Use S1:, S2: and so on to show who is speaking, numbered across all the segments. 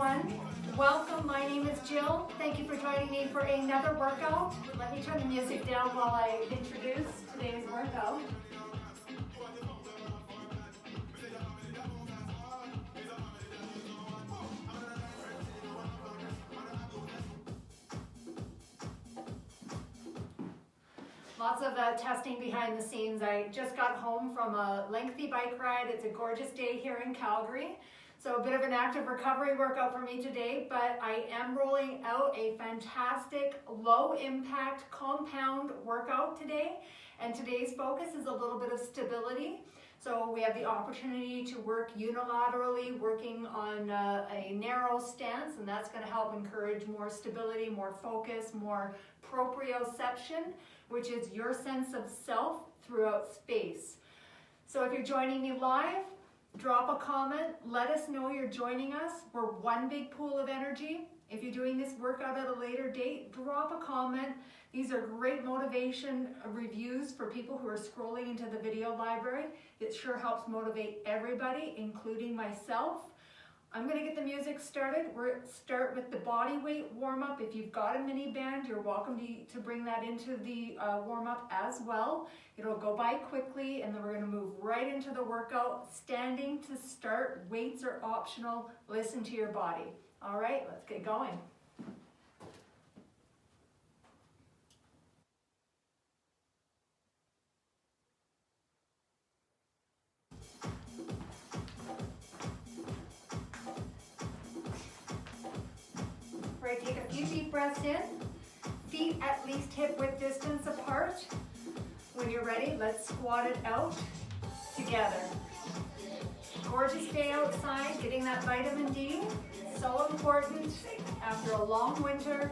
S1: everyone. Welcome, my name is Jill. Thank you for joining me for another workout. Let me turn the music down while I introduce today's workout. Lots of testing behind the scenes. I just got home from a lengthy bike ride. It's a gorgeous day here in Calgary. So a bit of an active recovery workout for me today, but I am rolling out a fantastic low impact compound workout today. And today's focus is a little bit of stability. So we have the opportunity to work unilaterally, working on a narrow stance, and that's going to help encourage more stability, more focus, more proprioception, which is your sense of self throughout space. So if you're joining me live, drop a comment, let us know you're joining us. We're one big pool of energy. If you're doing this workout at a later date, drop a comment. These are great motivation reviews for people who are scrolling into the video library. It sure helps motivate everybody, including myself. I'm going to get the music started. We'll start with the body weight warm-up. If you've got a mini band, you're welcome to bring that into the warm-up as well. It'll go by quickly, and then we're going to move right into the workout. Standing to start. Weights are optional. Listen to your body. All right, let's get going. Right, take a few deep breaths in. Feet at least hip width distance apart. When you're ready, let's squat it out together. Gorgeous day outside, getting that vitamin D. So important after a long winter.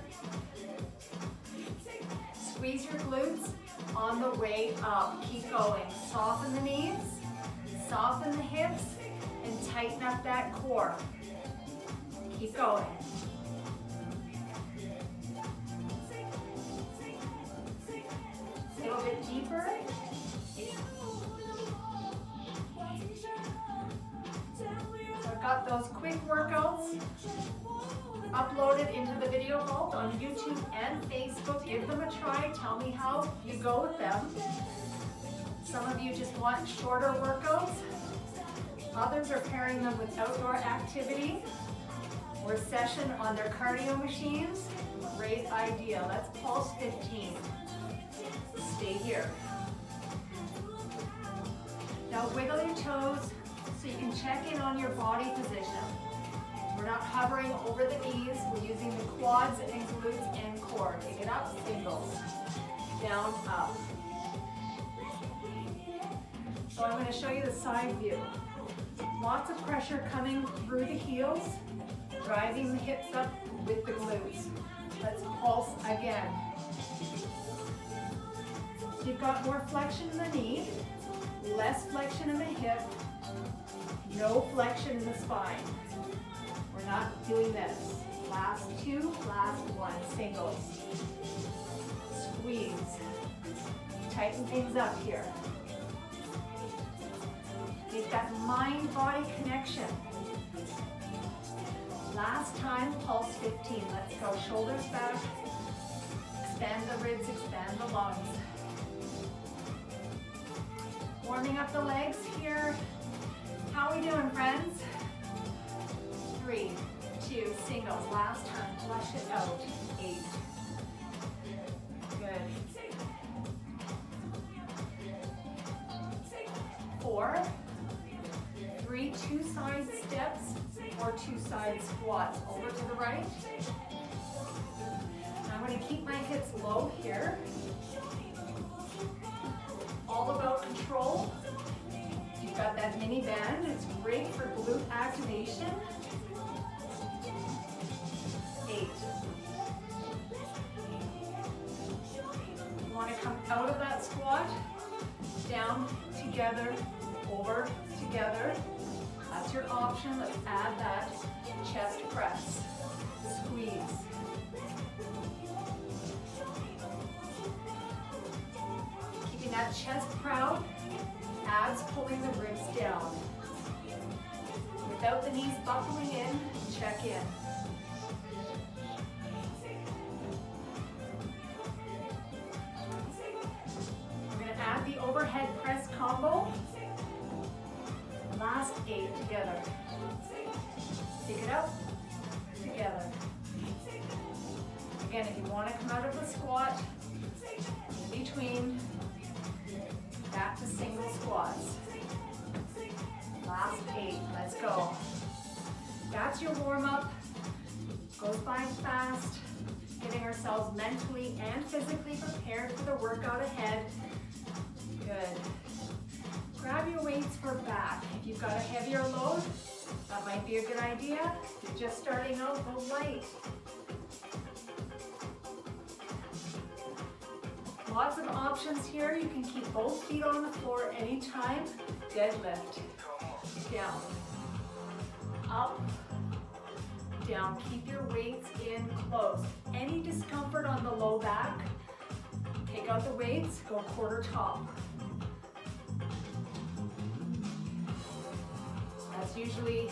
S1: Squeeze your glutes on the way up. Keep going. Soften the knees, soften the hips, and tighten up that core. Keep going. A little bit deeper. So I've got those quick workouts uploaded into the video vault on YouTube and Facebook. Give them a try. Tell me how you go with them. Some of you just want shorter workouts. Others are pairing them with outdoor activity or a session on their cardio machines. Great idea. Let's pulse 15. Stay here. Now wiggle your toes so you can check in on your body position. We're not hovering over the knees. We're using the quads and glutes and core. Take it up, singles. Down, up. So I'm going to show you the side view. Lots of pressure coming through the heels, driving the hips up with the glutes. Let's pulse again. You've got more flexion in the knee, less flexion in the hip, no flexion in the spine. We're not doing this. Last two, last one. Singles. Squeeze. Tighten things up here. Get that mind-body connection. Last time, pulse 15. Let's go. Shoulders back. Expand the ribs, expand the lungs. Warming up the legs here. How are we doing, friends? 3, 2, singles. Last time, flush it out. 8. Good. 4, 3, 2 side steps or 2 side squats. Over to the right. I'm going to keep my hips low here. All about control. You've got that mini band. It's great for glute activation. 8. You want to come out of that squat, down, together, over, together. That's your option. Let's add that chest press. Squeeze. That chest proud, abs pulling the ribs down. Without the knees buckling in, check in. We're going to add the overhead press combo. Last 8 together. Take it out, together. Again, if you want to come out of the squat, in between, back to single squats. Last 8, let's go. That's your warm-up. Goes by fast, getting ourselves mentally and physically prepared for the workout ahead. Good. Grab your weights for back. If you've got a heavier load, that might be a good idea. If you're just starting out, go light. Lots of options here. You can keep both feet on the floor anytime. Deadlift. Down. Up. Down. Keep your weights in close. Any discomfort on the low back, take out the weights, go quarter top. That's usually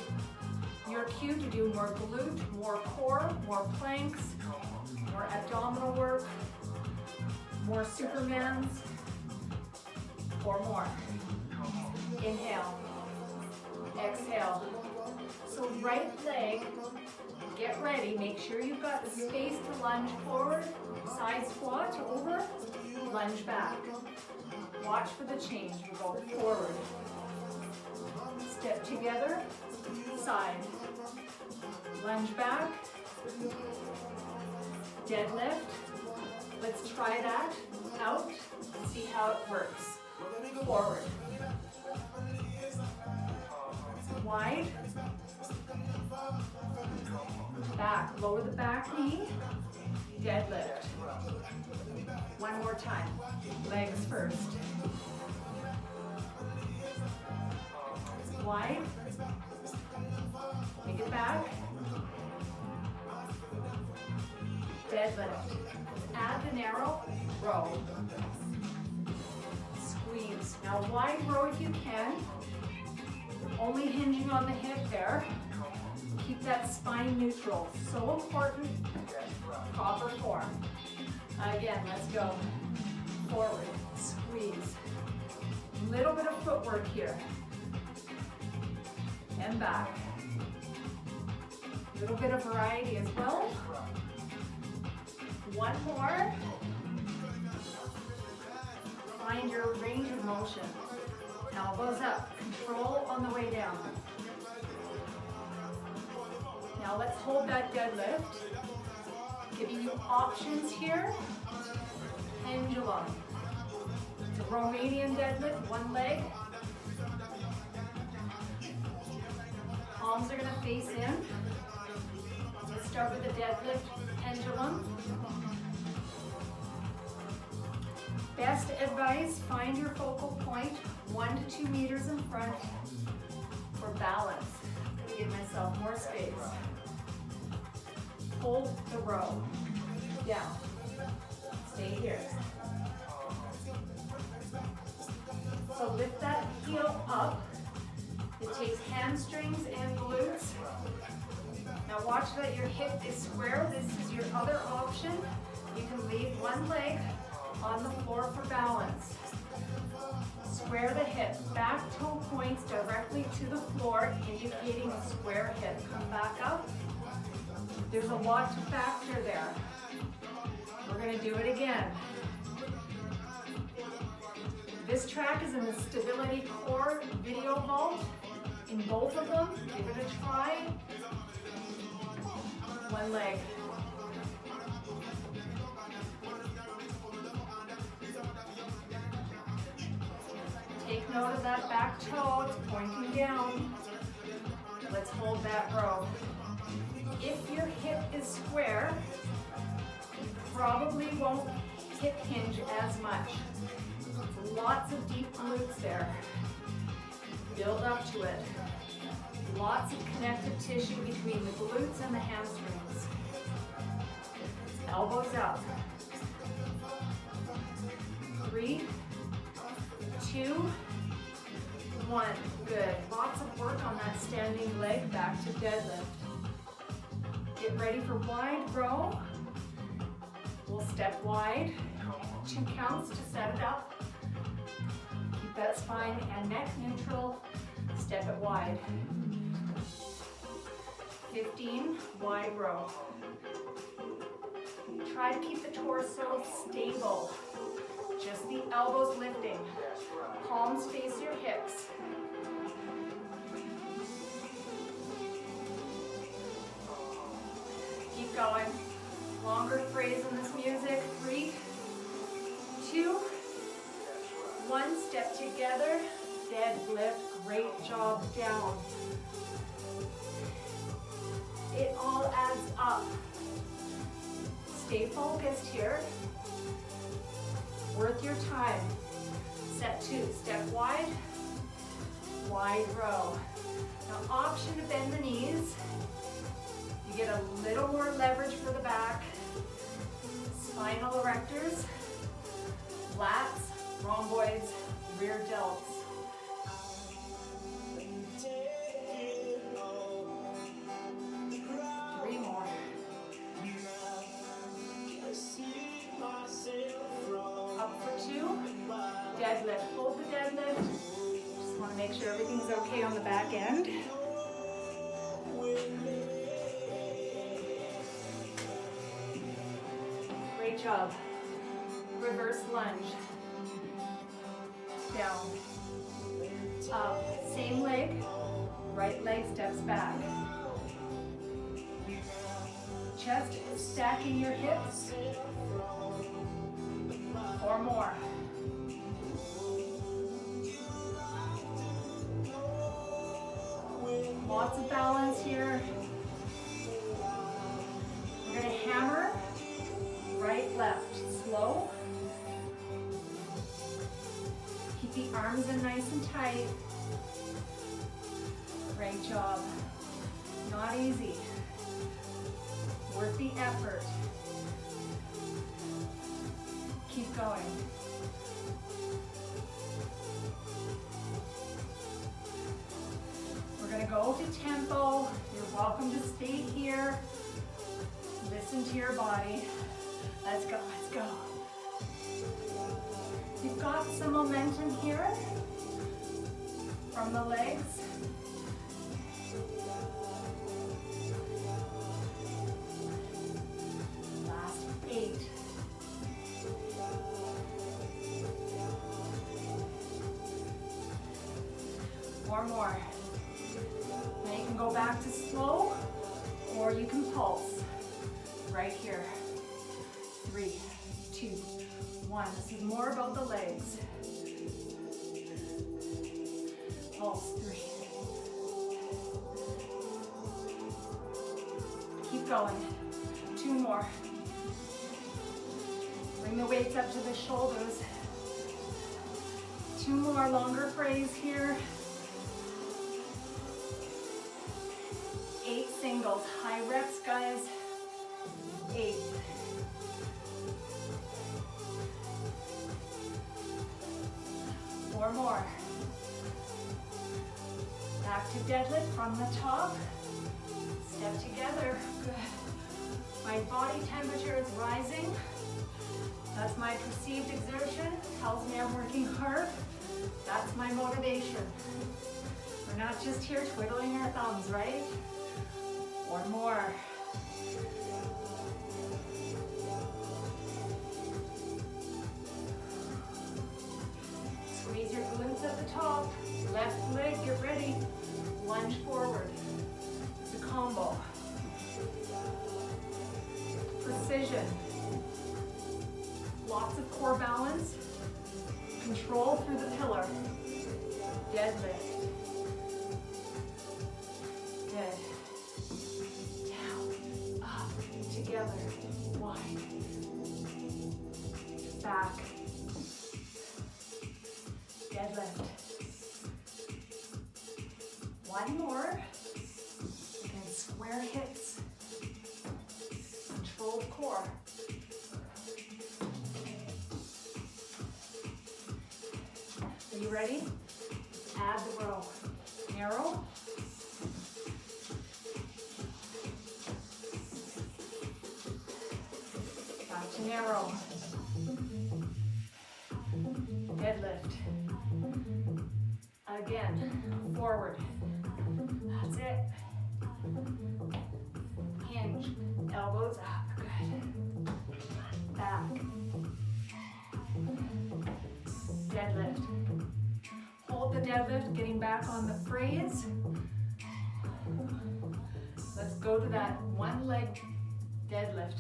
S1: your cue to do more glute, more core, more planks, more abdominal work, more Supermans, or more. Inhale, exhale. So right leg, get ready, make sure you've got the space to lunge forward, side squat over, lunge back. Watch for the change, we go forward. Step together, side, lunge back, deadlift. Let's try that out, see how it works. Forward, wide, back, lower the back knee, deadlift. One more time, legs first. Wide, take it back, deadlift. Add the narrow row. Squeeze. Now wide row if you can, only hinging on the hip there. Keep that spine neutral. So important, proper form. Again, let's go. Forward, squeeze. Little bit of footwork here. And back. Little bit of variety as well. One more. Find your range of motion. Elbows up. Control on the way down. Now let's hold that deadlift. Giving you options here. Pendulum. It's a Romanian deadlift, one leg. Palms are going to face in. Let's start with the deadlift pendulum. Best advice, find your focal point 1 to 2 meters in front for balance. I'm going to give myself more space. Hold the row. Down. Stay here. So lift that heel up. It takes hamstrings and glutes. Now watch that your hip is square. This is your other option. You can leave one leg on the floor for balance. Square the hip. Back toe points directly to the floor, indicating a square hip. Come back up. There's a lot to factor there. We're going to do it again. This track is in the Stability Core video vault. In both of them, give it a try. One leg. Take note of that back toe, it's pointing down. Let's hold that row. If your hip is square, you probably won't hip hinge as much. Lots of deep glutes there. Build up to it. Lots of connective tissue between the glutes and the hamstrings. Elbows up. 3, 2, 1. Good. Lots of work on that standing leg back to deadlift. Get ready for wide row. We'll step wide, 2 counts to set it up. Keep that spine and neck neutral. Step it wide. 15, wide row. Try to keep the torso stable. Just the elbows lifting. Palms face your hips. Keep going. Longer phrase in this music. 3, 2, 1. Step together. Deadlift. Great job. Down. It all adds up. Stay focused here. Worth your time. Set 2. Step wide. Wide row. Now option to bend the knees. You get a little more leverage for the back. Spinal erectors, lats, rhomboids, rear delts. 3 more. Up for 2. Deadlift. Hold the deadlift. Just want to make sure everything's okay on the back end. Great job. Reverse lunge. Down. Up. Same leg. Right leg steps back. Chest stacking your hips. 4 more. Lots of balance here. We're going to hammer. Right, left, slow. Keep the arms in nice and tight. Great job. Not easy. Worth the effort. Keep going. We're going to go to tempo. You're welcome to stay here. Listen to your body. Let's go, let's go. You've got some momentum here from the legs. Last 8. Four more. Now you can go back to slow or you can pulse right here. 3, 2, 1. This is more about the legs. Pulse. 3. Keep going. 2 more. Bring the weights up to the shoulders. 2 more, longer phrase here. 8 singles. High reps, guys. 8. Four more. Back to deadlift from the top. Step together. Good. My body temperature is rising. That's my perceived exertion. Tells me I'm working hard. That's my motivation. We're not just here twiddling our thumbs, right? One more. Squeeze your glutes at the top. Left leg, get ready. Lunge forward. It's a combo. Precision. Lots of core balance. Control through the pillar. Deadlift. Good. Down, up, together, wide. Back. Deadlift. One more. Again, square hips. Controlled core. Are you ready? Add the row. narrow. Back to narrow. Deadlift. Again, forward. That's it. Hinge. Elbows up. Good. Back. Deadlift. Hold the deadlift, getting back on the phrase. Let's go to that one leg deadlift.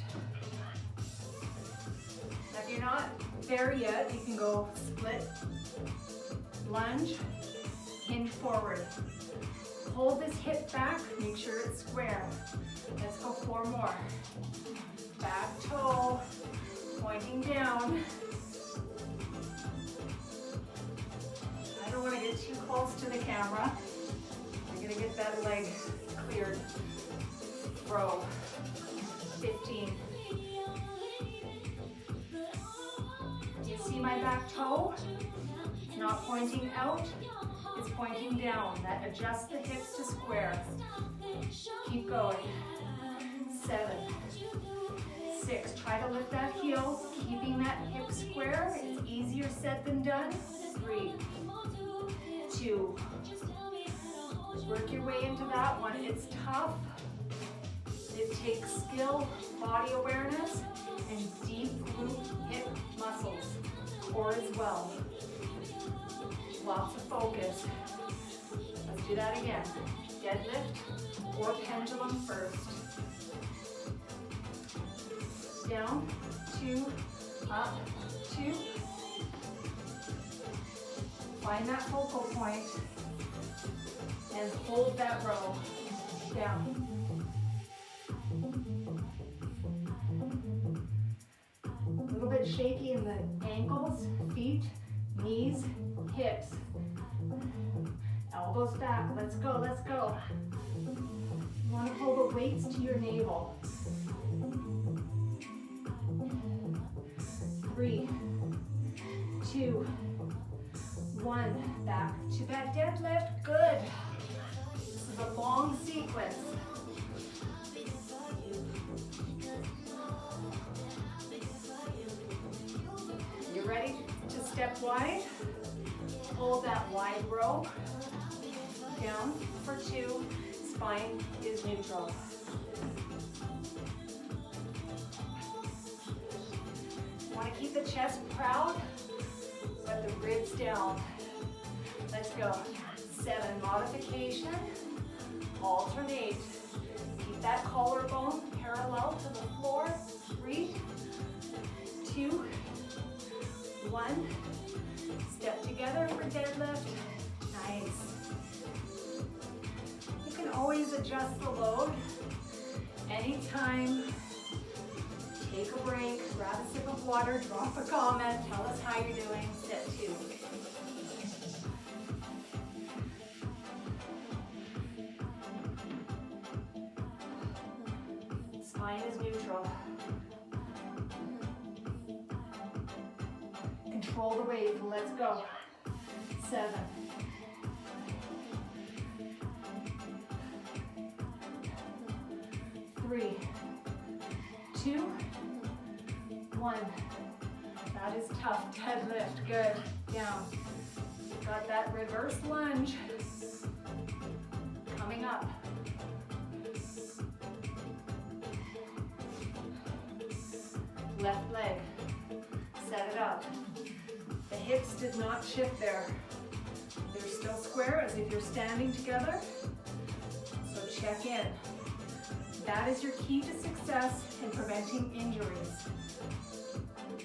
S1: Now, if you're not there yet, you can go split, lunge, hinge forward. Hold this hip back, make sure it's square. Let's go 4 more. Back toe, pointing down. I don't want to get too close to the camera. I'm going to get that leg cleared. Row. 15. You see my back toe? It's not pointing out, it's pointing down. That adjusts the hips to square. Keep going. 7, 6. Try to lift that heel, keeping that hip square. It's easier said than done. 3, 2. Work your way into that one. It's tough. It takes skill, body awareness, and deep glute hip muscles. Core as well. Lots of focus. Let's do that again. Deadlift or pendulum first. Down, 2, up, 2. Find that focal point and hold that row. Down. A little bit shaky in the ankles, feet, knees, hips. Elbows back. Let's go, let's go. You want to pull the weights to your navel. 3, 2, 1. Back to that deadlift. Good. This is a long sequence. You ready to step wide? Hold that wide row. Down for 2. Spine is neutral. Want to keep the chest proud, but the ribs down. Let's go. 7. Modification. Alternate. Keep that collarbone parallel to the floor. 3, 2, 1. Step together for deadlift. Nice. You can always adjust the load anytime. Take a break, grab a sip of water, drop a comment, tell us how you're doing. Step 2. Spine is neutral. Control the weight. Let's go. 7. 3, 2, 1. That is tough. Deadlift. Good. Down. Got that reverse lunge. Coming up. Left leg. Set it up. The hips did not shift there. They're still square as if you're standing together. So check in. That is your key to success in preventing injuries.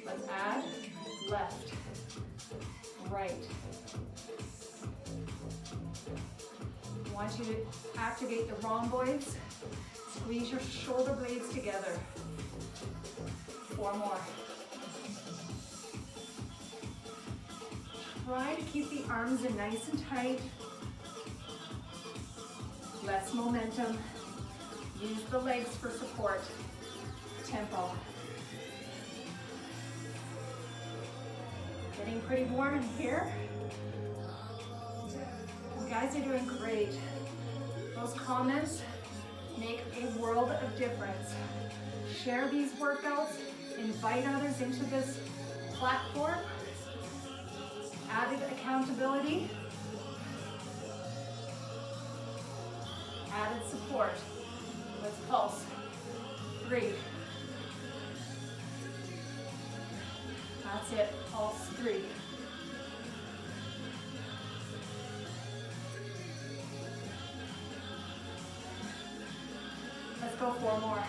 S1: Let's add left, right. I want you to activate the rhomboids. Squeeze your shoulder blades together. 4 more. Try to keep the arms in nice and tight. Less momentum. Use the legs for support. Tempo. Getting pretty warm in here. We guys are doing great. Those comments make a world of difference. Share these workouts, invite others into this platform. Added accountability, added support. Let's pulse. 3. That's it, pulse 3. Let's go 4 more.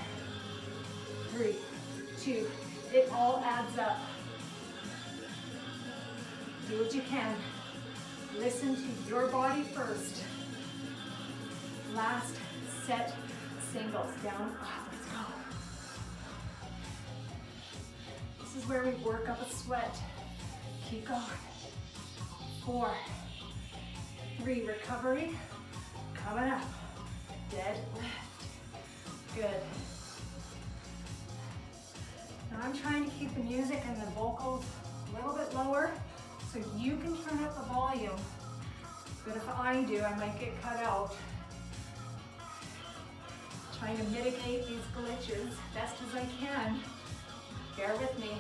S1: 3, 2, it all adds up. Do what you can. Listen to your body first. Last set, singles, down, up, let's go. This is where we work up a sweat. Keep going. 4, 3, recovery, coming up. Deadlift, good. Now I'm trying to keep the music and the vocals a little bit lower so you can turn up the volume. But if I do, I might get cut out. Trying to mitigate these glitches best as I can. Bear with me.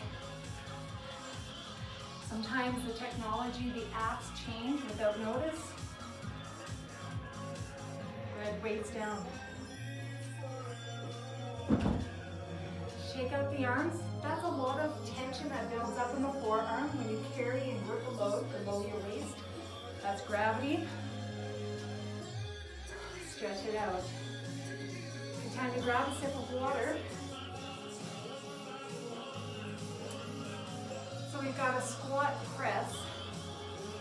S1: Sometimes the technology, the apps change without notice. Good, weights down. Shake out the arms. That's a lot of tension that builds up in the forearm when you carry and work a load below your waist. That's gravity. Stretch it out. Good time to grab a sip of water. So we've got a squat press.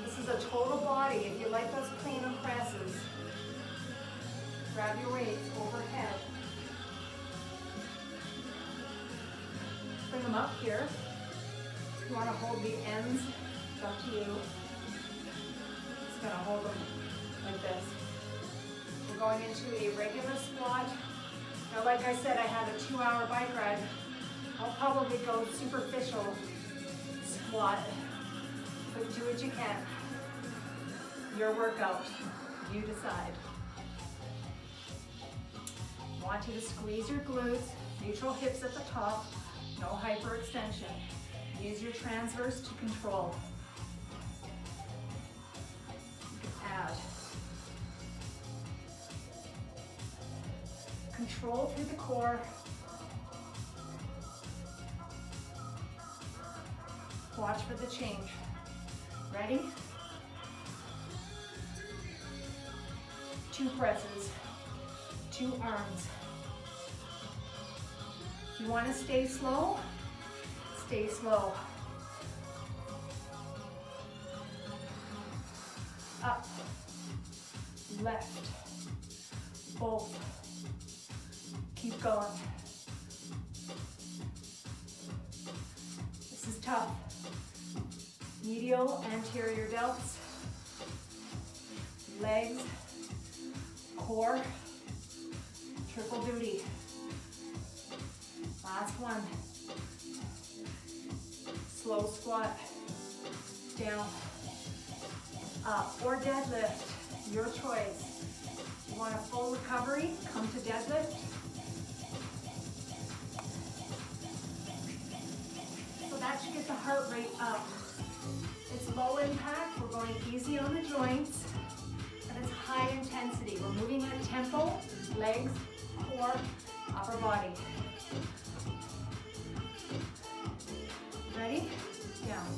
S1: This is a total body. If you like those clean presses, grab your weights overhead. Bring them up here. You want to hold the ends, it's up to you. Just gonna hold them like this. We're going into a regular squat. Now, like I said, I had a 2-hour bike ride. I'll probably go superficial squat, but do what you can. Your workout, you decide. I want you to squeeze your glutes, neutral hips at the top. No hyperextension. Use your transverse to control. You can add. Control through the core. Watch for the change. Ready? 2 presses, 2 arms. You want to stay slow? Stay slow. Up, left, both. Keep going. This is tough. Medial, anterior delts, legs, core, triple duty. Last one. Slow squat. Down. Up. Or deadlift. Your choice. You want a full recovery? Come to deadlift. So that should get the heart rate up. It's low impact. We're going easy on the joints. And it's high intensity. We're moving at tempo. Legs, core, upper body. Ready? Down.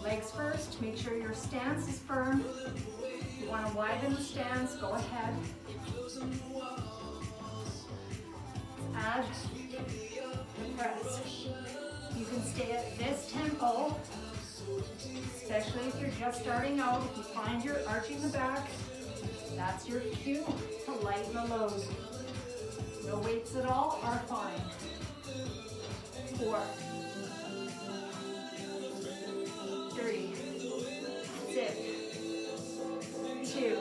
S1: Legs first. Make sure your stance is firm. If you want to widen the stance, go ahead. Add the press. You can stay at this tempo, especially if you're just starting out. If you find you're arching the back, that's your cue to lighten the load. No weights at all are fine. 4, 3, 6, 2.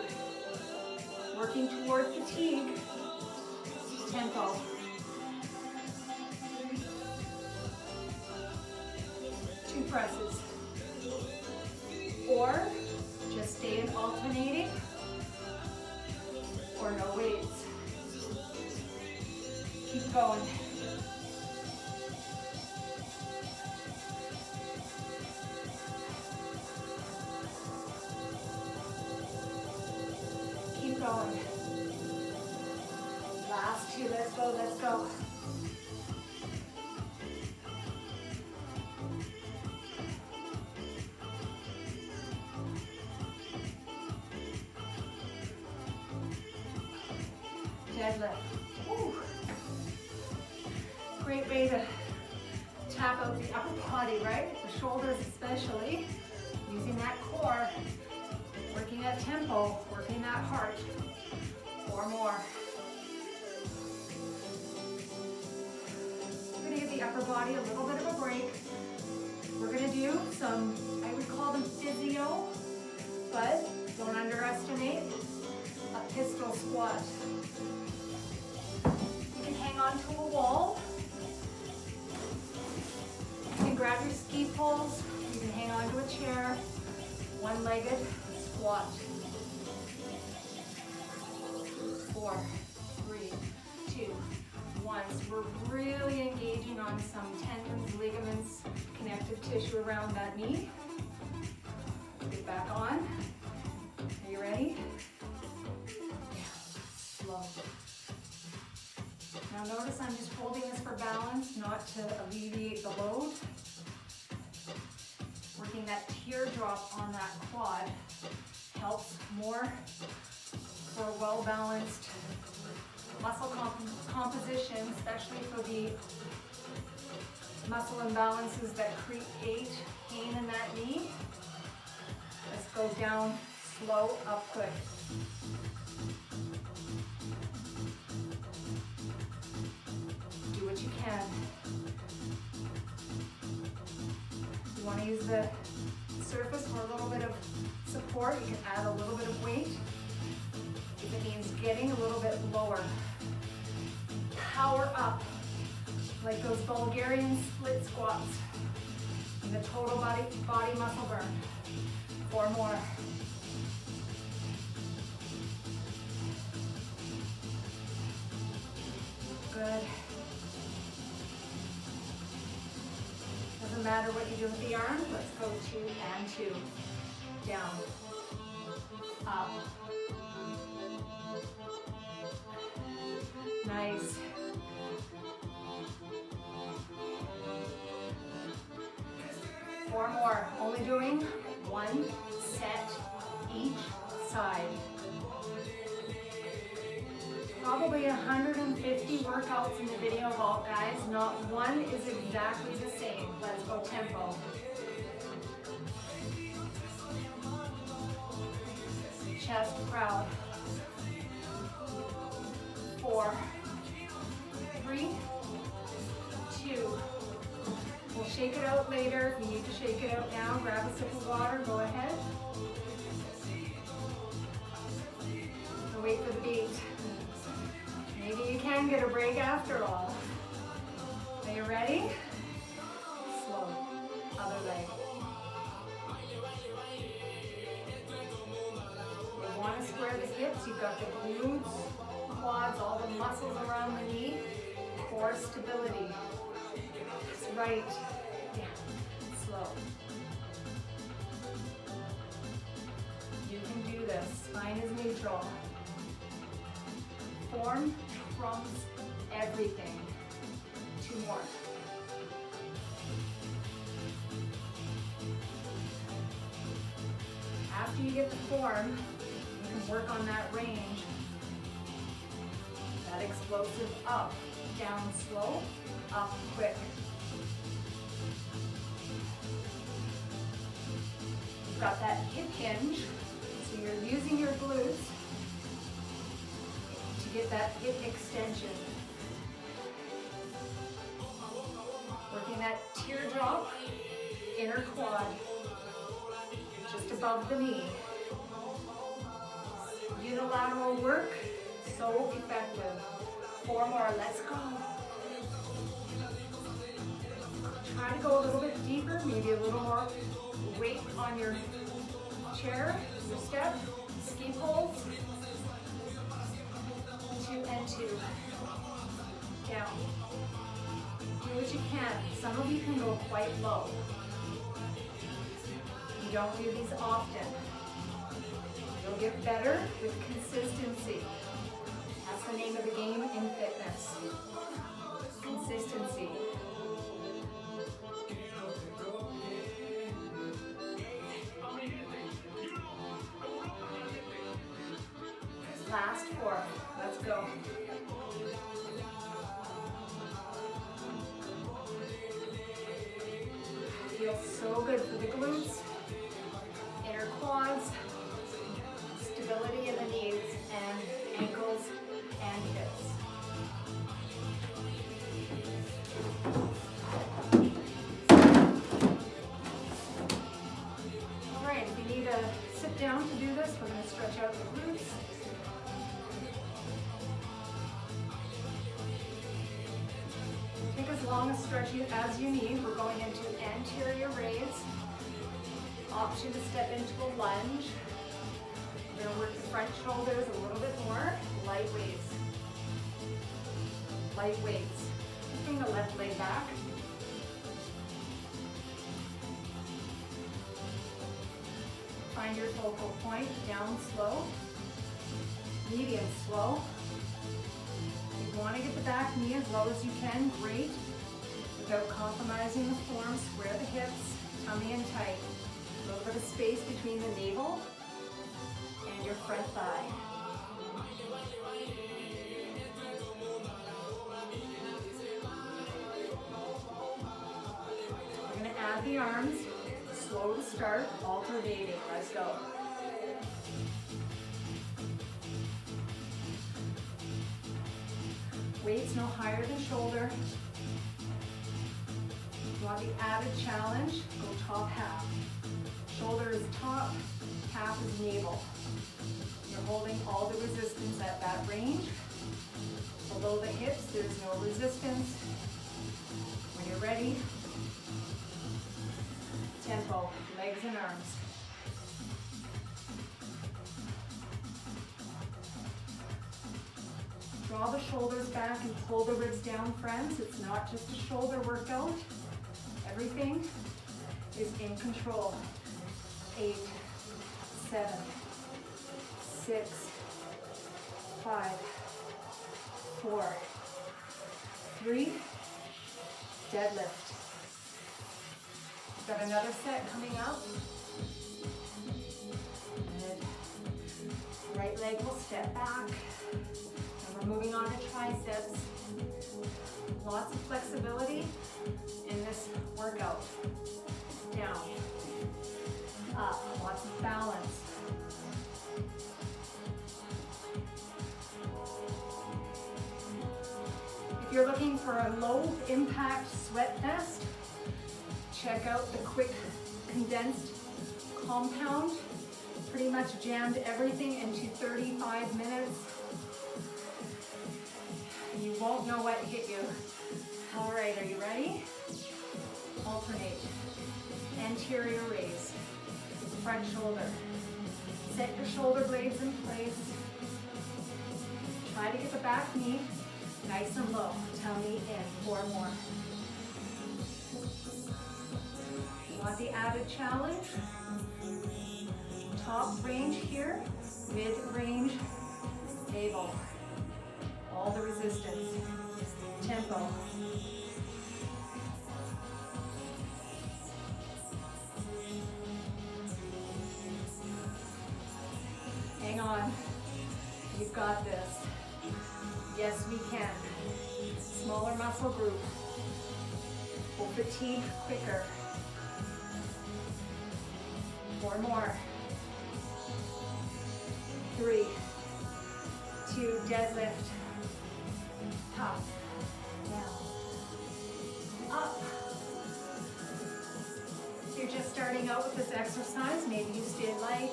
S1: Working toward fatigue. Tempo. 2 presses. Or just stay in alternate deadlift. Woo. Great way to tap out the upper body, right? The shoulders especially. Using that core, working that tempo, working that heart. 4 more. We're gonna give the upper body a little bit of a break. We're gonna do some, I would call them physio, but don't underestimate a pistol squat. You can hang on to a wall. You can grab your ski poles. You can hang on to a chair. One-legged squat. 4, 3, 2, 1. So we're really engaging on some tendons, ligaments, connective tissue around that knee. Get back on. Are you ready? Slow. Now notice I'm just holding this for balance, not to alleviate the load. Working that teardrop on that quad helps more for a well-balanced muscle composition, especially for the muscle imbalances that create pain in that knee. Let's go down slow, up quick. Do what you can. You want to use the surface for a little bit of support. You can add a little bit of weight if it means getting a little bit lower. Power up like those Bulgarian split squats in the total body muscle burn. 4 more. Good. Doesn't matter what you do with the arms. Let's go 2 and 2. Down. Up. Nice. Four more. Only doing 1 set each side. Probably 150 workouts in the video vault, guys. Not one is exactly the same. Let's go tempo. Chest proud. 4, 3, 2. We'll shake it out later. If you need to shake it out now, grab a sip of water, go ahead. And wait for the beat. Maybe you can get a break after all. Are you ready? Slow. Other leg. You want to square the hips. You've got the glutes, quads, all the muscles around the knee. Core stability. That's right. Yeah. Slow. You can do this. Spine is neutral. Form trumps everything. 2 more. After you get the form, you can work on that range. That explosive up, down slow, up quick. You've got that hip hinge, so you're using your glutes to get that hip extension. Working that teardrop, inner quad, just above the knee. Unilateral work, so effective. 4 more, let's go. Try to go a little bit deeper, maybe a little more weight on your chair, your step, ski poles. 2 and 2. Down. Do what you can. Some of you can go quite low. You don't do these often. You'll get better with consistency. That's the name of the game in fitness. Consistency. Last 4. Let's go. Feels so good for the glutes, inner quads, stability in the knees and ankles and hips. All right, if you need to sit down to do this, we're going to stretch out the glutes. Take as long a stretch as you need. We're going into anterior raise. Option to step into a lunge. We're going to work the front shoulders a little bit more. Light weights. Light weights. Bring the left leg back. Find your focal point. Down slow. Medium slow. You want to get the back knee as low as you can, great. Without compromising the form, square the hips, tummy in tight. A little bit of space between the navel and your front thigh. We're going to add the arms, slow to start, alternating. Let's go. Weights no higher than shoulder. You want the added challenge, go top half. Shoulder is top, half is navel. You're holding all the resistance at that range. Below the hips, there's no resistance. When you're ready, tempo, legs and arms. Draw the shoulders back and pull the ribs down, friends. It's not just a shoulder workout. Everything is in control. 8, 7, 6, 5, 4, 3, deadlift. We've got another set coming up. Good. Right leg will step back. Moving on to triceps. Lots of flexibility in this workout. Down, up, lots of balance. If you're looking for a low impact sweat fest, check out the quick condensed compound. Pretty much jammed everything into 35 minutes. You won't know what hit you. All right, are you ready? Alternate. Anterior raise. Front shoulder. Set your shoulder blades in place. Try to get the back knee nice and low. Tummy in. 4 more. You want the added challenge? Top range here. Mid-range. Navel. All the resistance. Tempo. Hang on. You've got this. Yes, we can. Smaller muscle group. Will fatigue quicker. 4 more. 3, 2, deadlift. Up, down, up. If you're just starting out with this exercise, maybe you stay light.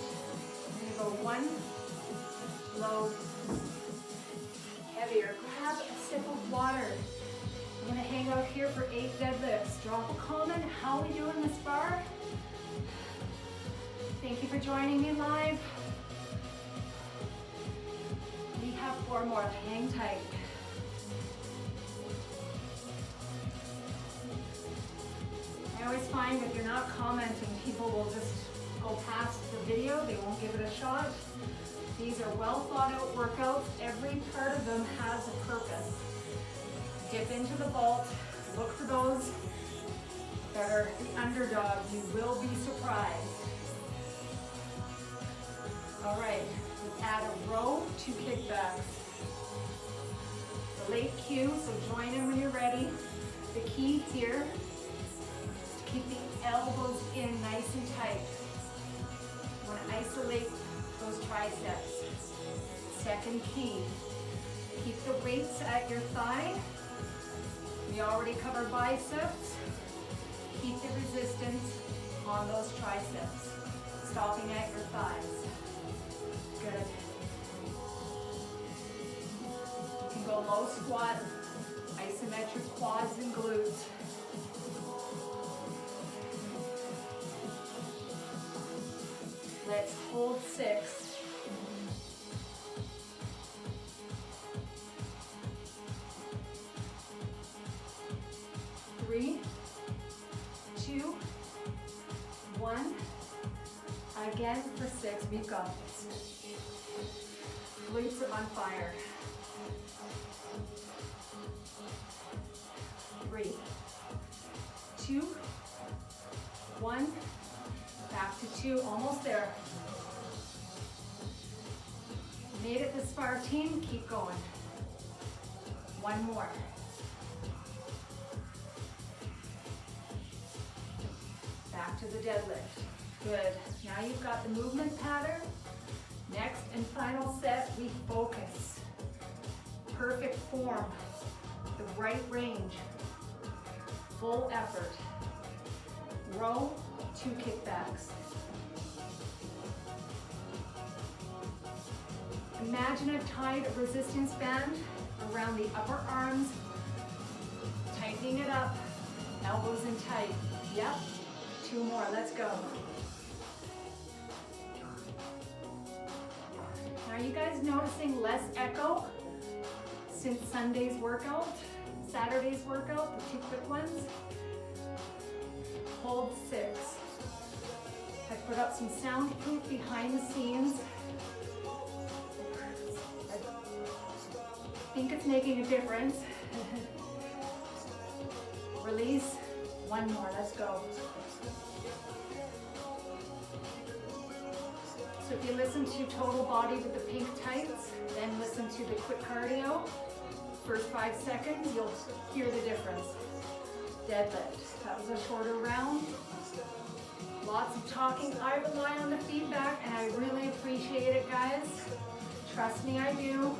S1: You're going to go 1, low, heavier. Grab a sip of water. I'm going to hang out here for 8 deadlifts. Drop a comment. How are we doing this bar? Thank you for joining me live. We have 4 more. Hang tight. I always find if you're not commenting, people will just go past the video. They won't give it a shot. These are well thought out workouts. Every part of them has a purpose. Dip into the vault. Look for those that are the underdogs. You will be surprised. All right, let's add a row to kickbacks. The late cue, so join in when you're ready. The key here is to keep the elbows elbows in nice and tight. You want to isolate those triceps. Second key, keep the weights at your thigh. We already covered biceps. Keep the resistance on those triceps, stopping at your thighs. Good. You can go low squat, isometric quads and glutes. Let's hold 6. Three, 2, 1. Again for 6. We've got this. Glutes are on fire. 3, 2, 1. Back to 2. Almost there. Made it this far, team. Keep going. 1 more. Back to the deadlift. Good. Now you've got the movement pattern. Next and final set, we focus. Perfect form. The right range. Full effort. Row, 2 kickbacks. Imagine I've tied a resistance band around the upper arms, tightening it up, elbows in tight. Yep. 2 more, let's go. Now, are you guys noticing less echo since Sunday's workout, Saturday's workout, the 2 quick ones? Hold 6. I put up some soundproof behind the scenes. I think it's making a difference. Release. 1 more, let's go. So if you listen to total body with the pink tights, then listen to the quick cardio, first 5 seconds, you'll hear the difference. Deadlift. That was a shorter round. Lots of talking. I rely on the feedback and I really appreciate it, guys. Trust me, I do.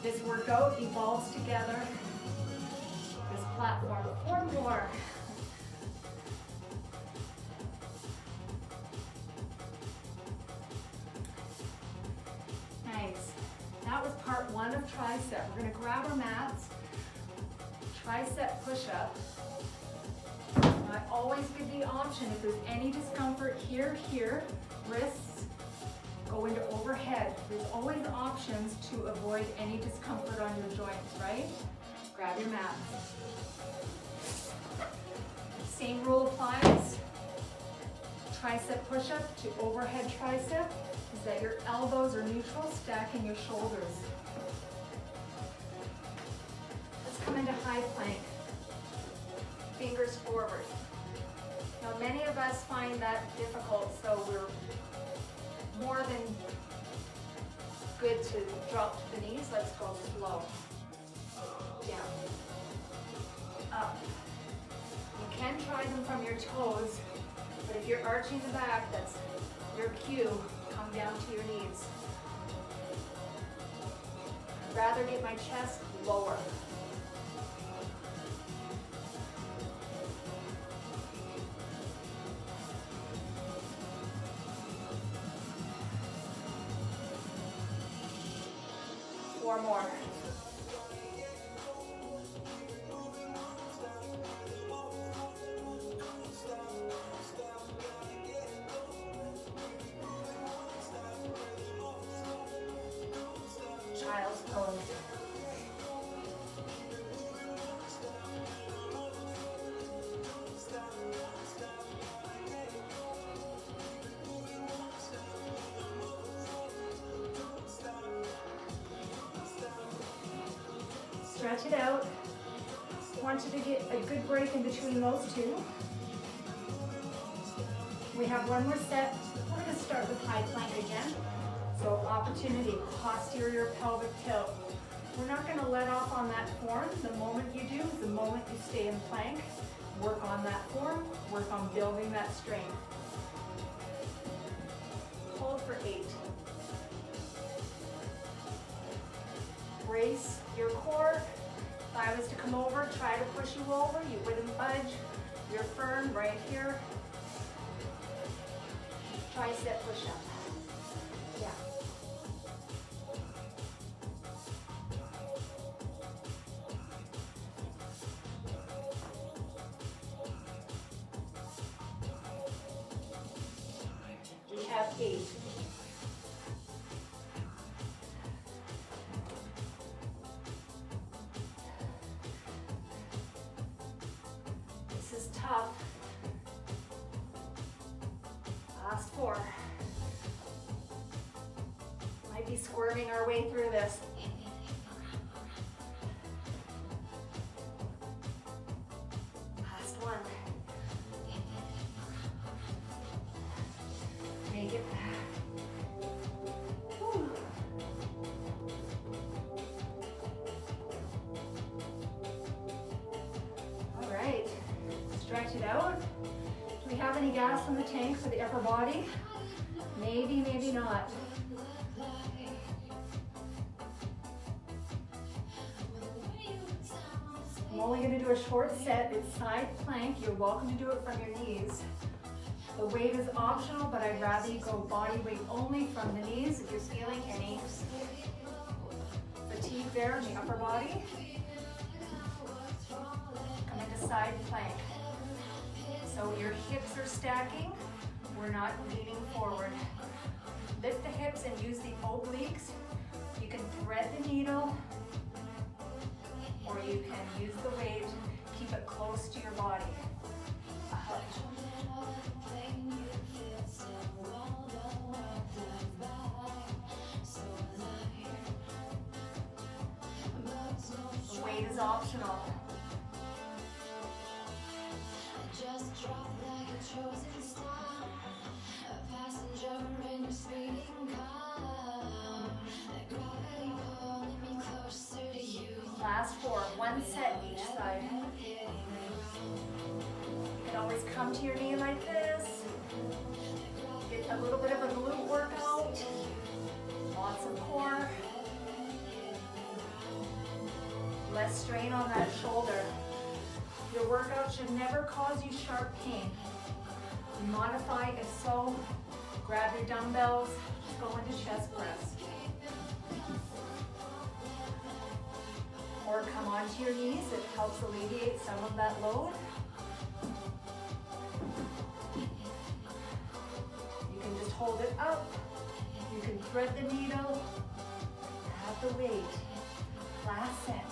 S1: This workout evolves together. This platform. 4 more. Nice. That was part 1 of tricep. We're going to grab our mats. Tricep push-up. I always give the option, if there's any discomfort here, wrists, go into overhead. There's always options to avoid any discomfort on your joints, right? Grab your mat. Same rule applies. Tricep push-up to overhead tricep is that your elbows are neutral, stacking your shoulders. Let's come into high plank. Fingers forward. Now, many of us find that difficult, so we're more than good to drop to the knees. Let's go slow. Down. Up. You can try them from your toes, but if you're arching the back, that's your cue. Come down to your knees. I'd rather get my chest lower. Four more. Child's pose. Stretch it out. I want you to get a good break in between those 2. We have 1 more set. We're going to start with high plank again. So opportunity, posterior pelvic tilt. We're not going to let off on that form. The moment you do is the moment you stay in plank. Work on that form, work on building that strength. Hold for 8. Brace your core. If I was to come over, try to push you over, you wouldn't budge. You're firm right here. Tricep push-up. Yeah. We have 8. This is tough. Last 4. Might be squirming our way through this. Last 1. Make it. Whew. All right, stretch it out. Do we have any gas in the tank for the upper body? Maybe, maybe not. I'm only going to do a short set. It's side plank. You're welcome to do it from your knees. The weight is optional, but I'd rather you go body weight only from the knees if you're feeling any fatigue there in the upper body. Come into side plank. So your hips are stacking. We're not leaning forward. Lift the hips and use the obliques. You can thread the needle, or you can use the weight. Keep it close to your body. The weight is optional. Just drop like a chosen star, a passenger in your speeding car. Gravity pulling me closer to you. Last 4, 1 set each side. You can always come to your knee like this. Get a little bit of a glute workout. Lots of core. Less strain on that shoulder. Your workout should never cause you sharp pain. Modify if so. Grab your dumbbells, go into chest press. Or come onto your knees, it helps alleviate some of that load. You can just hold it up. You can thread the needle. Add the weight. Last set.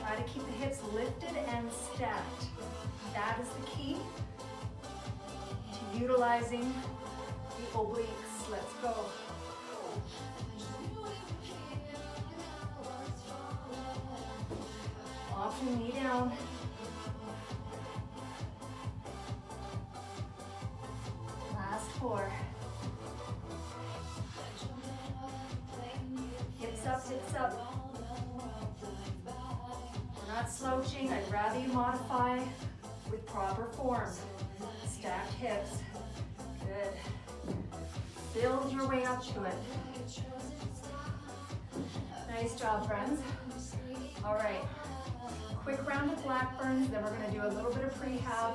S1: Try to keep the hips lifted and stacked. That is the key to utilizing the obliques. Let's go. Option knee down. Last 4. Hips up, hips up. Not slouching, I'd rather you modify with proper form. Stacked hips. Good. Build your way up to it. Nice job, friends. All right. Quick round of Blackburns, then we're going to do a little bit of prehab.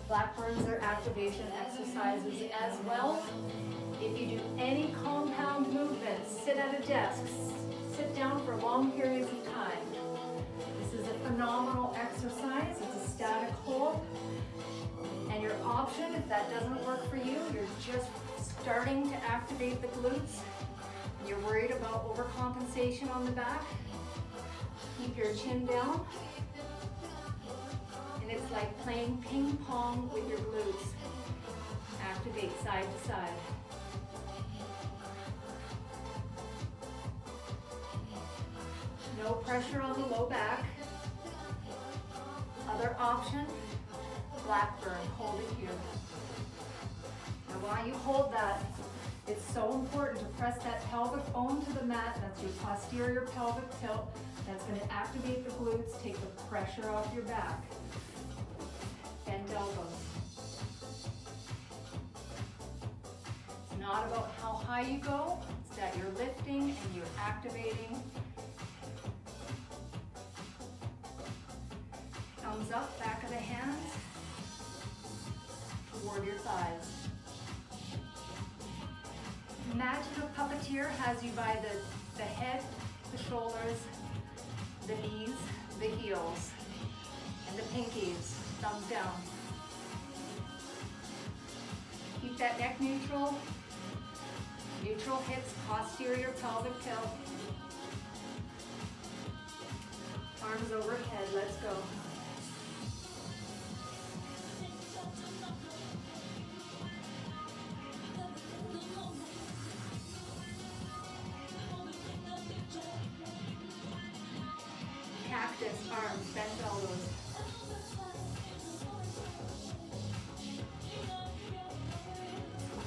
S1: Blackburns are activation exercises as well. If you do any compound movements, sit at a desk, sit down for long periods of time. This is a phenomenal exercise. It's a static hold. And your option, if that doesn't work for you, you're just starting to activate the glutes, and you're worried about overcompensation on the back, keep your chin down. And it's like playing ping pong with your glutes. Activate side to side. No pressure on the low back. Other option, Blackburn, hold it here. Now while you hold that, It's so important to press that pelvic bone to the mat. That's your posterior pelvic tilt. That's going to activate the glutes, take the pressure off your back. Bent elbows. It's not about how high you go, it's that you're lifting and you're activating. Thumbs up, back of the hands, toward your thighs. Imagine a puppeteer has you by the head, the shoulders, the knees, the heels, and the pinkies, thumbs down. Keep that neck neutral. Neutral hips, posterior pelvic tilt. Arms overhead, let's go. Cactus, arms, bent elbows.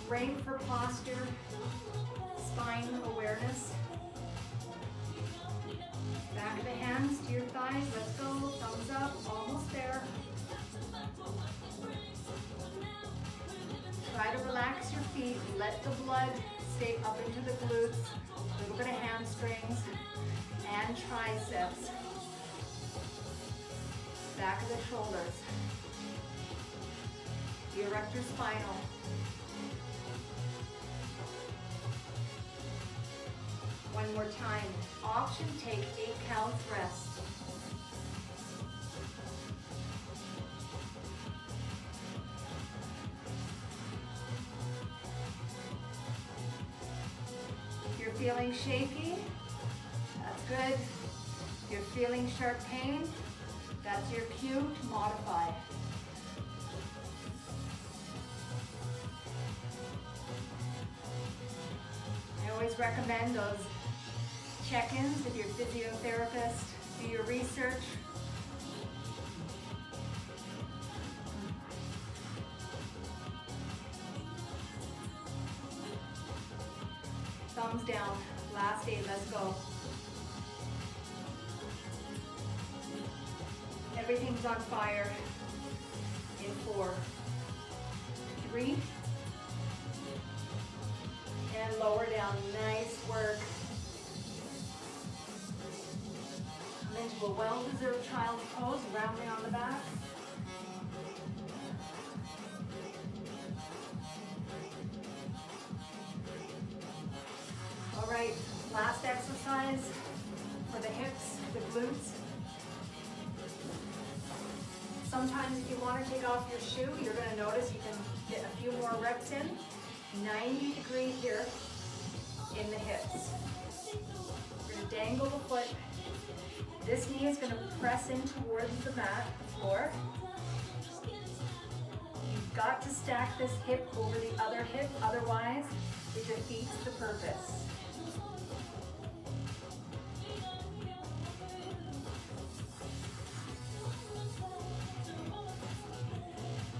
S1: Great for posture, spine awareness. Back of the hands to your thighs, let's go, thumbs up, almost there. Try to relax your feet, let the blood stay up into the glutes, a little bit of hamstrings and triceps. Back of the shoulders, the erector spinal. One more time. Option, take 8 counts, rest. If you're feeling shaky, that's good. If you're feeling sharp pain, that's your cue to modify. I always recommend those check-ins with your physiotherapist. Do your research. Thumbs down. Last 8, let's go. Everything's on fire. In 4, 3, and lower down. Nice work. Come into a well-deserved child's pose, rounding on the back. All right, last exercise for the hips, the glutes. Sometimes if you want to take off your shoe, you're going to notice you can get a few more reps in. 90 degree here in the hips. We're going to dangle the foot. This knee is going to press in towards the mat, the floor. You've got to stack this hip over the other hip, otherwise it defeats the purpose.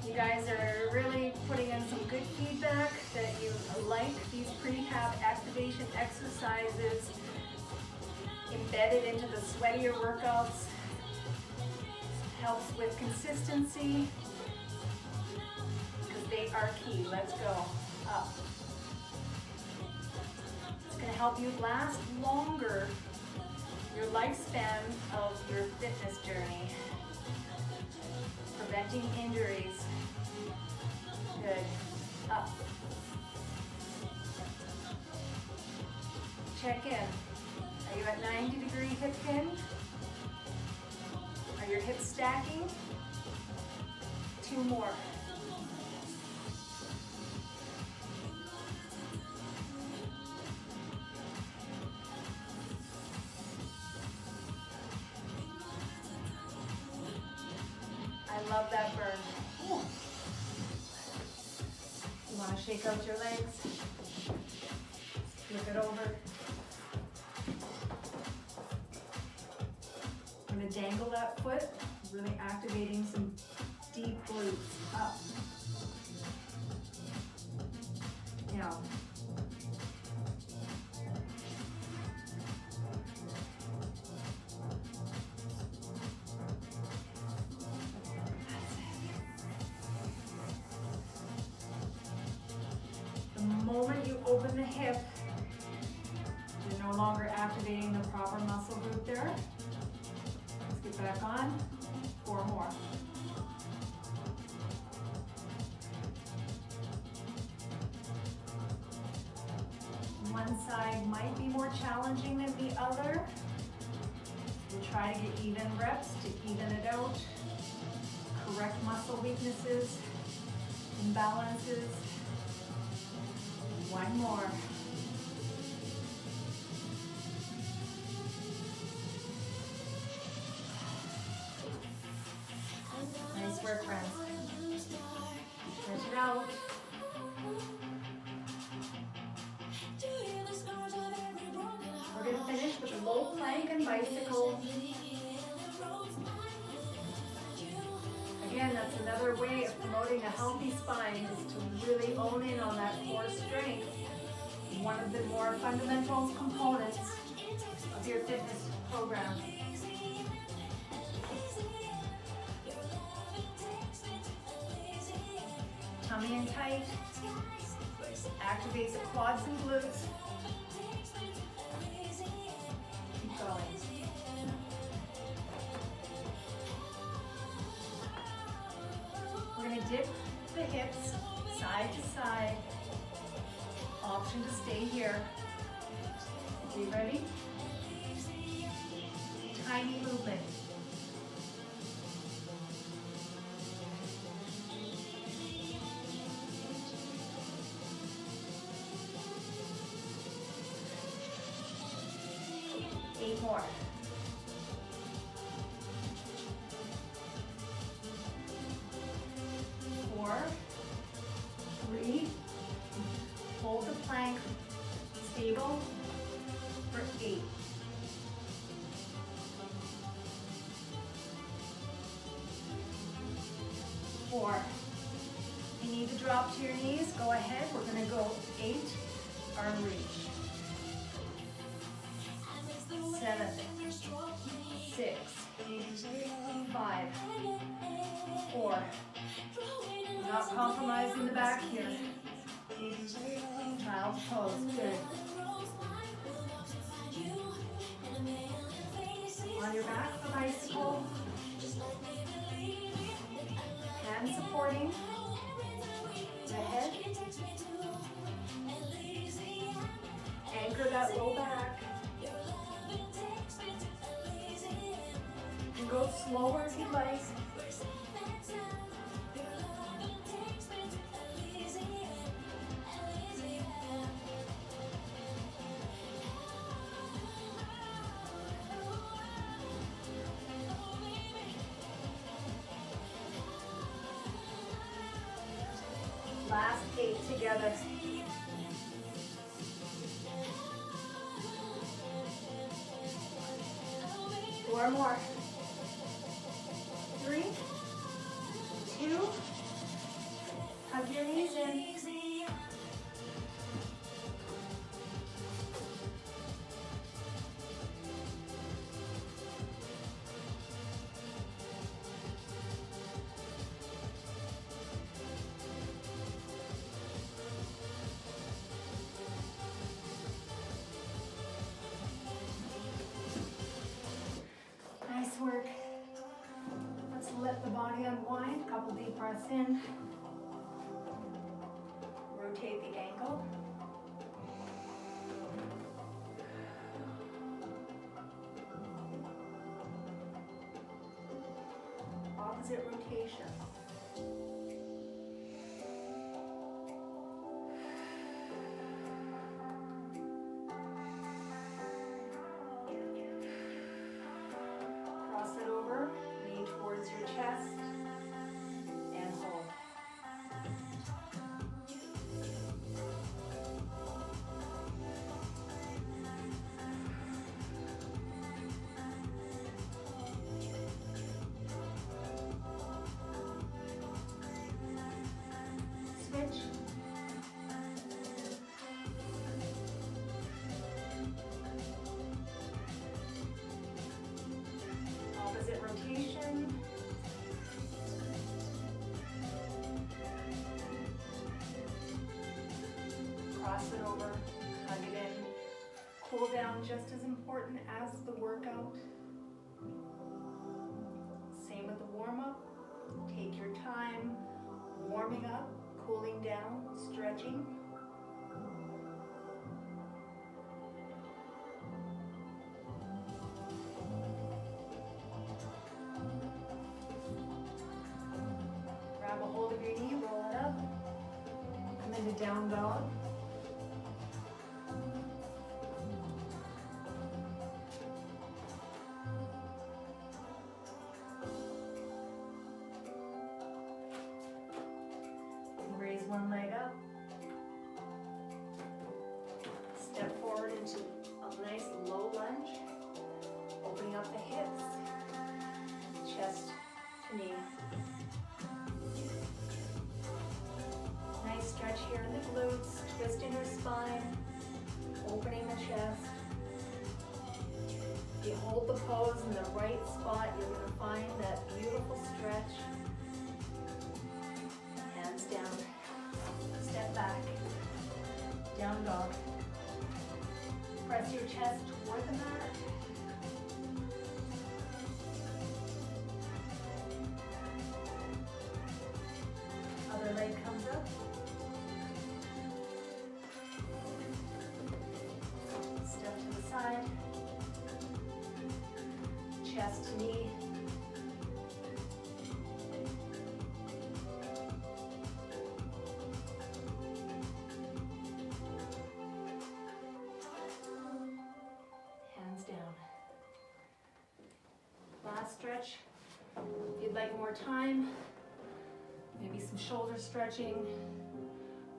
S1: You guys are really putting in some good feedback that you like these prehab activation exercises embedded into the sweatier workouts. Helps with consistency because they are key. Let's go. Up. It's going to help you last longer your lifespan of your fitness journey. Preventing injuries. Good. Up. Check in. Are you at 90 degree hip hinge? Are your hips stacking? 2 more. I love that burn. Ooh. You want to shake out your legs? Flip it over. I'm going to dangle that foot, really activating some deep glutes. Up. Down. open the hip. You're no longer activating the proper muscle group there. Let's get back on. 4 more. One side might be more challenging than the other. We'll try to get even reps to even it out. Correct muscle weaknesses, imbalances. 1 more. Nice work, friends. Stretch it out. We're going to finish with a low plank and bicycle. Again, that's another way of promoting a healthy spine, is to really own in on that core strength. One of the more fundamental components of your fitness program. Tummy in tight. Activates the quads and glutes. Keep going. We're going to dip the hips side to side. Option to stay here. Are you ready? Tiny movement. Eight more. 4, 3, hold the plank stable for 8. 4. If you need to drop to your knees, go ahead. We're going to go 8, arm reach. 7, 6, 5, 4. Not compromising the back here. Child's pose, good. On your back for bicycle. Hands supporting the head. Anchor that low back. And go slower if you like. Last 8 together. Four more. 3, 2, hug your knees in. Nice work. Let's let the body unwind. A couple deep breaths in. Rotate the ankle. Opposite rotation. Cross it over, knee towards your chest, and hold. Cross it over, hug it in. Cool down just as important as the workout. Same with the warm-up. Take your time warming up, cooling down, stretching. Grab a hold of your knee, roll it up. Come into down dog. Raise one leg up. Step forward into a nice low lunge. Opening up the hips. Chest to knee. Nice stretch here in the glutes. Twisting your spine. Opening the chest. If you hold the pose in the right spot, you're going to find that beautiful stretch. Hands down. Step back. Down dog. Press your chest toward the mat. Other leg comes up. Step to the side. Chest to knee. Hands down. Last stretch. If you'd like more time, maybe some shoulder stretching,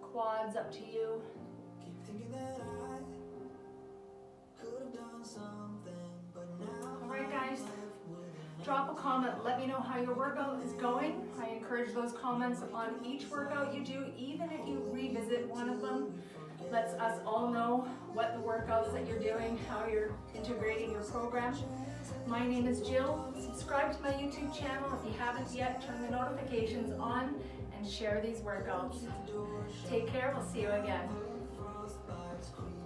S1: quads, up to you.
S2: Keep thinking that I could have done something, but now
S1: All right, guys, drop a comment. Let me know how your workout is going. I encourage those comments on each workout you do, even if you revisit one of them. Lets us all know what the workouts that you're doing, how you're integrating your program. My name is Jill. Subscribe to my YouTube channel if you haven't yet. Turn the notifications on and share these workouts. Take care. We'll see you again.
S2: frostbite's creeping.